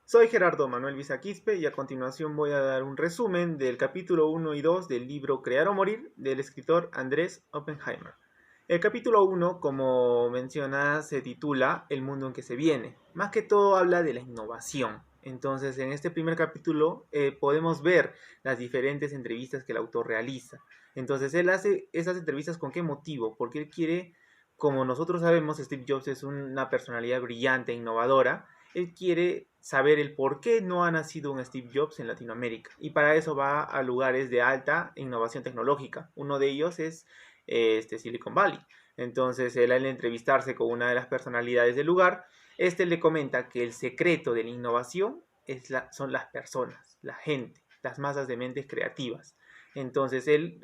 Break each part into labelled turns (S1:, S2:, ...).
S1: Soy Gerardo Manuel Vizaquispe y a continuación voy a dar un resumen del capítulo 1 y 2 del libro Crear o Morir del escritor Andrés Oppenheimer. El capítulo 1, como menciona, se titula El mundo en que se viene. Más que todo habla de la innovación. Entonces, en este primer capítulo podemos ver las diferentes entrevistas que el autor realiza. Entonces, él hace esas entrevistas ¿con qué motivo? Porque él quiere, como nosotros sabemos, Steve Jobs es una personalidad brillante e innovadora. Él quiere saber el por qué no ha nacido un Steve Jobs en Latinoamérica. Y para eso va a lugares de alta innovación tecnológica. Uno de ellos es Silicon Valley. Entonces, él al entrevistarse con una de las personalidades del lugar, le comenta que el secreto de la innovación son las personas, la gente, las masas de mentes creativas. Entonces, él,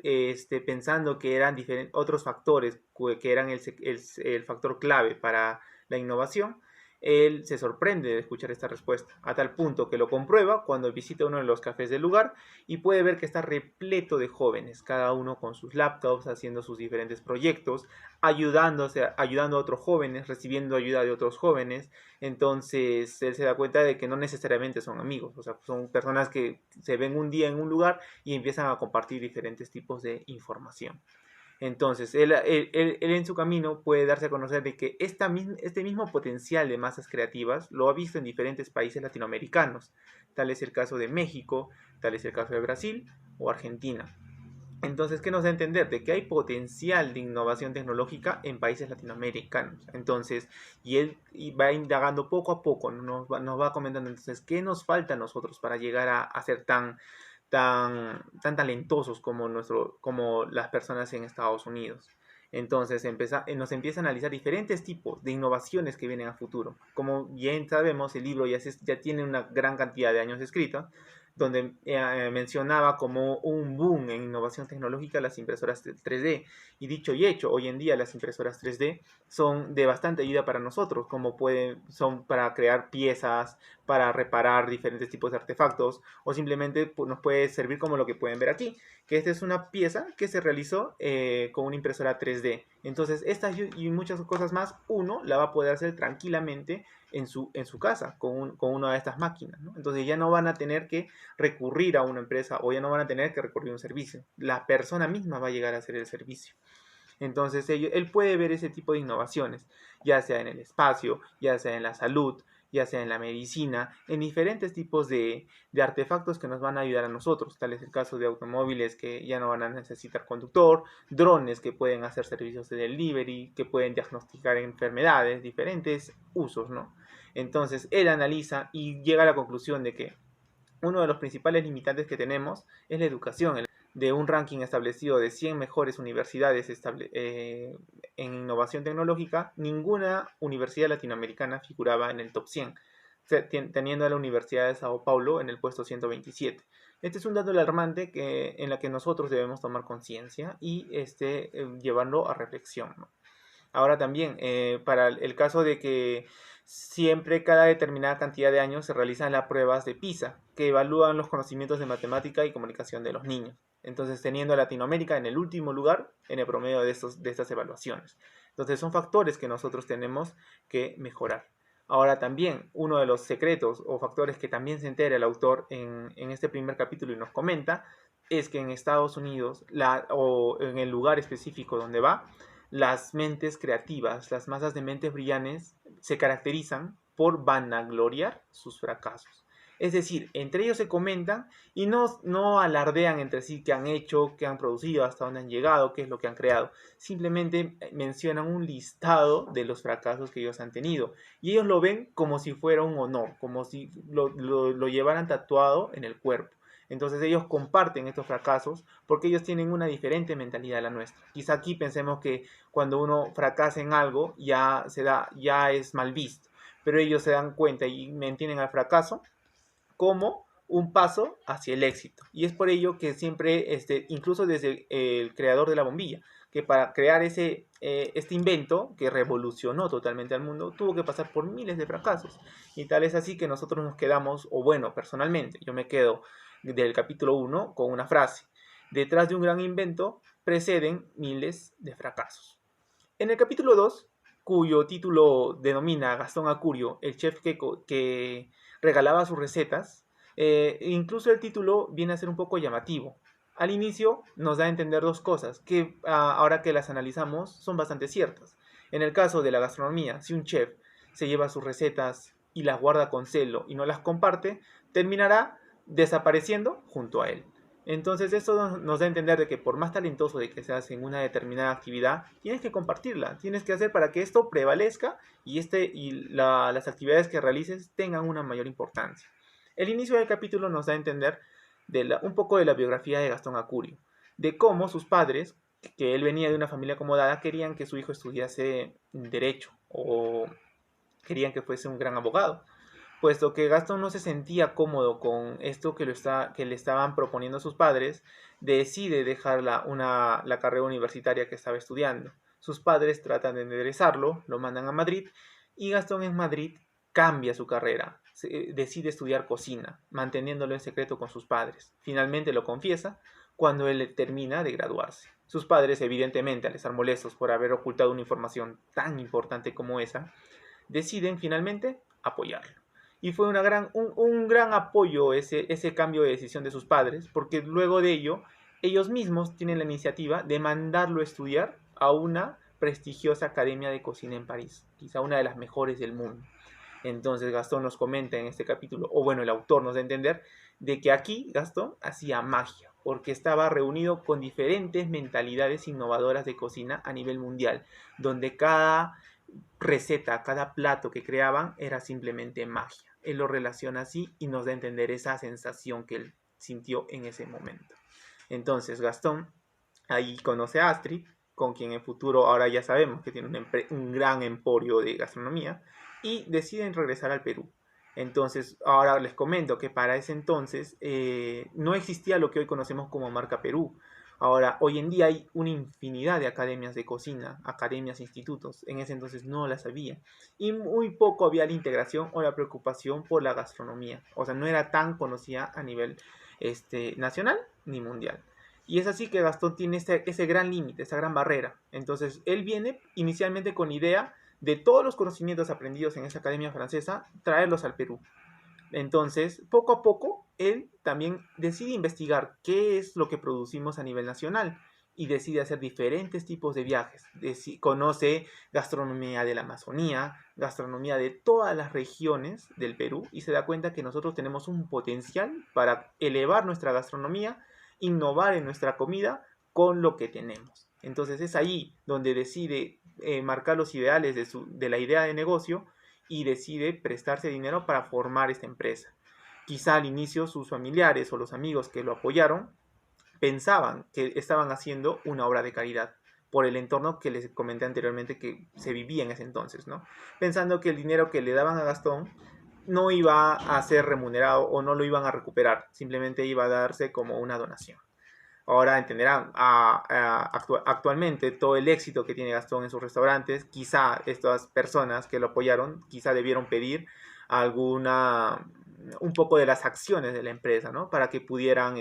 S1: pensando que eran otros factores que eran el factor clave para la innovación, él se sorprende de escuchar esta respuesta, a tal punto que lo comprueba cuando visita uno de los cafés del lugar y puede ver que está repleto de jóvenes, cada uno con sus laptops, haciendo sus diferentes proyectos, ayudando a otros jóvenes, recibiendo ayuda de otros jóvenes. Entonces él se da cuenta de que no necesariamente son amigos, o sea, son personas que se ven un día en un lugar y empiezan a compartir diferentes tipos de información. Entonces, él en su camino puede darse a conocer de que este mismo potencial de masas creativas lo ha visto en diferentes países latinoamericanos. Tal es el caso de México, tal es el caso de Brasil o Argentina. Entonces, ¿qué nos da a entender? De que hay potencial de innovación tecnológica en países latinoamericanos. Entonces, y va indagando poco a poco, nos va comentando entonces qué nos falta a nosotros para llegar a ser tan talentosos como las personas en Estados Unidos. Entonces nos empieza a analizar diferentes tipos de innovaciones que vienen a futuro. Como bien sabemos, el libro ya tiene una gran cantidad de años escrito, donde mencionaba como un boom en innovación tecnológica las impresoras 3D. Y dicho y hecho, hoy en día las impresoras 3D son de bastante ayuda para nosotros, son para crear piezas, para reparar diferentes tipos de artefactos, o simplemente nos puede servir como lo que pueden ver aquí, que esta es una pieza que se realizó con una impresora 3D. Entonces, estas y muchas cosas más, uno la va a poder hacer tranquilamente en su casa con una de estas máquinas, ¿no? Entonces ya no van a tener que recurrir a una empresa o ya no van a tener que recurrir a un servicio. La persona misma va a llegar a hacer el servicio. Entonces él puede ver ese tipo de innovaciones, ya sea en el espacio, ya sea en la salud, ya sea en la medicina, en diferentes tipos de artefactos que nos van a ayudar a nosotros. Tal es el caso de automóviles que ya no van a necesitar conductor, drones que pueden hacer servicios de delivery, que pueden diagnosticar enfermedades, diferentes usos, ¿no? Entonces él analiza y llega a la conclusión de que uno de los principales limitantes que tenemos es la educación. De un ranking establecido de 100 mejores universidades en innovación tecnológica, ninguna universidad latinoamericana figuraba en el top 100, teniendo a la Universidad de Sao Paulo en el puesto 127. Este es un dato alarmante en la que nosotros debemos tomar conciencia y llevarlo a reflexión, ¿no? Ahora también, para el caso de que siempre cada determinada cantidad de años se realizan las pruebas de PISA, que evalúan los conocimientos de matemática y comunicación de los niños. Entonces, teniendo a Latinoamérica en el último lugar en el promedio de estas evaluaciones. Entonces, son factores que nosotros tenemos que mejorar. Ahora también, uno de los secretos o factores que también se entera el autor en este primer capítulo y nos comenta, es que en Estados Unidos, o en el lugar específico donde va, las mentes creativas, las masas de mentes brillantes, se caracterizan por vanagloriar sus fracasos. Es decir, entre ellos se comentan y no alardean entre sí qué han hecho, qué han producido, hasta dónde han llegado, qué es lo que han creado. Simplemente mencionan un listado de los fracasos que ellos han tenido. Y ellos lo ven como si fuera un honor, como si lo llevaran tatuado en el cuerpo. Entonces ellos comparten estos fracasos porque ellos tienen una diferente mentalidad de la nuestra. Quizá aquí pensemos que cuando uno fracasa en algo ya es mal visto, pero ellos se dan cuenta y mantienen al fracaso como un paso hacia el éxito. Y es por ello que siempre, incluso desde el creador de la bombilla, que para crear este invento que revolucionó totalmente al mundo, tuvo que pasar por miles de fracasos. Y tal es así que nosotros nos quedamos, o bueno, personalmente, yo me quedo del capítulo 1 con una frase. Detrás de un gran invento preceden miles de fracasos. En el capítulo 2 cuyo título denomina Gastón Acurio, el chef que regalaba sus recetas, incluso el título viene a ser un poco llamativo. Al inicio nos da a entender dos cosas que ahora que las analizamos son bastante ciertas. En el caso de la gastronomía, si un chef se lleva sus recetas y las guarda con celo y no las comparte, terminará desapareciendo junto a él. Entonces esto nos da a entender de que por más talentoso de que seas en una determinada actividad, tienes que compartirla, tienes que hacer para que esto prevalezca y las actividades que realices tengan una mayor importancia. El inicio del capítulo nos da a entender un poco de la biografía de Gastón Acurio, de cómo sus padres, que él venía de una familia acomodada, querían que su hijo estudiase derecho o querían que fuese un gran abogado, puesto que Gastón no se sentía cómodo con esto que le estaban proponiendo sus padres, decide dejar la carrera universitaria que estaba estudiando. Sus padres tratan de enderezarlo, lo mandan a Madrid y Gastón en Madrid cambia su carrera, decide estudiar cocina, manteniéndolo en secreto con sus padres. Finalmente lo confiesa cuando él termina de graduarse. Sus padres, evidentemente, al estar molestos por haber ocultado una información tan importante como esa, deciden finalmente apoyarlo. Y fue un gran apoyo ese cambio de decisión de sus padres, porque luego de ello, ellos mismos tienen la iniciativa de mandarlo a estudiar a una prestigiosa academia de cocina en París, quizá una de las mejores del mundo. Entonces Gastón nos comenta en este capítulo, o bueno, el autor nos da a entender, de que aquí Gastón hacía magia, porque estaba reunido con diferentes mentalidades innovadoras de cocina a nivel mundial, donde cada receta, cada plato que creaban era simplemente magia. Él lo relaciona así y nos da a entender esa sensación que él sintió en ese momento. Entonces Gastón ahí conoce a Astrid, con quien en futuro ahora ya sabemos que tiene un gran emporio de gastronomía, y deciden regresar al Perú. Entonces, ahora les comento que para ese entonces no existía lo que hoy conocemos como Marca Perú. Ahora, hoy en día hay una infinidad de academias de cocina, academias, institutos. En ese entonces no las había. Y muy poco había la integración o la preocupación por la gastronomía. O sea, no era tan conocida a nivel nacional ni mundial. Y es así que Gastón tiene ese gran límite, esa gran barrera. Entonces, él viene inicialmente con la idea de todos los conocimientos aprendidos en esa academia francesa, traerlos al Perú. Entonces, poco a poco, él también decide investigar qué es lo que producimos a nivel nacional y decide hacer diferentes tipos de viajes. Conoce gastronomía de la Amazonía, gastronomía de todas las regiones del Perú y se da cuenta que nosotros tenemos un potencial para elevar nuestra gastronomía, innovar en nuestra comida con lo que tenemos. Entonces es ahí donde decide marcar los ideales de la idea de negocio y decide prestarse dinero para formar esta empresa. Quizá al inicio sus familiares o los amigos que lo apoyaron pensaban que estaban haciendo una obra de caridad por el entorno que les comenté anteriormente que se vivía en ese entonces, ¿no? Pensando que el dinero que le daban a Gastón no iba a ser remunerado o no lo iban a recuperar, simplemente iba a darse como una donación. Ahora entenderán, actualmente todo el éxito que tiene Gastón en sus restaurantes, quizá estas personas que lo apoyaron, quizá debieron pedir un poco de las acciones de la empresa, ¿no? Para que pudieran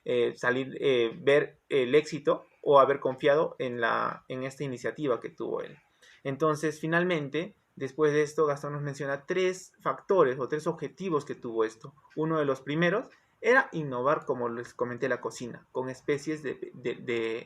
S1: ver el éxito o haber confiado en esta iniciativa que tuvo él. Entonces, finalmente, después de esto, Gastón nos menciona 3 factores o 3 objetivos que tuvo esto. Uno de los primeros era innovar, como les comenté, la cocina, con especies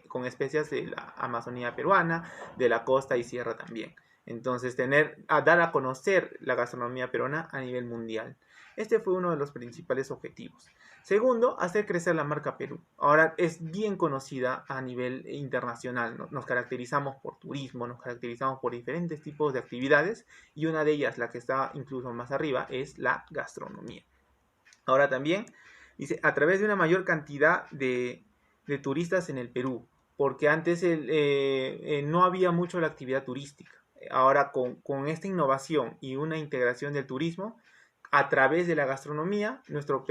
S1: con especias de la Amazonía peruana, de la costa y sierra también. Entonces, dar a conocer la gastronomía peruana a nivel mundial. Este fue uno de los principales objetivos. Segundo, hacer crecer la marca Perú. Ahora es bien conocida a nivel internacional, ¿no? Nos caracterizamos por turismo, nos caracterizamos por diferentes tipos de actividades y una de ellas, la que está incluso más arriba, es la gastronomía. Ahora también dice, a través de una mayor cantidad de turistas en el Perú, porque antes no había mucho la actividad turística. Ahora con esta innovación y una integración del turismo, a través de la gastronomía, nuestro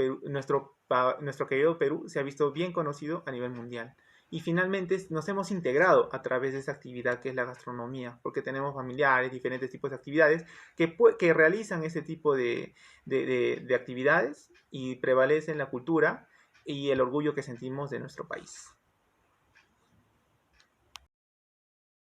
S1: querido Perú se ha visto bien conocido a nivel mundial. Y finalmente nos hemos integrado a través de esa actividad que es la gastronomía, porque tenemos familiares, diferentes tipos de actividades que realizan ese tipo de actividades y prevalecen la cultura y el orgullo que sentimos de nuestro país.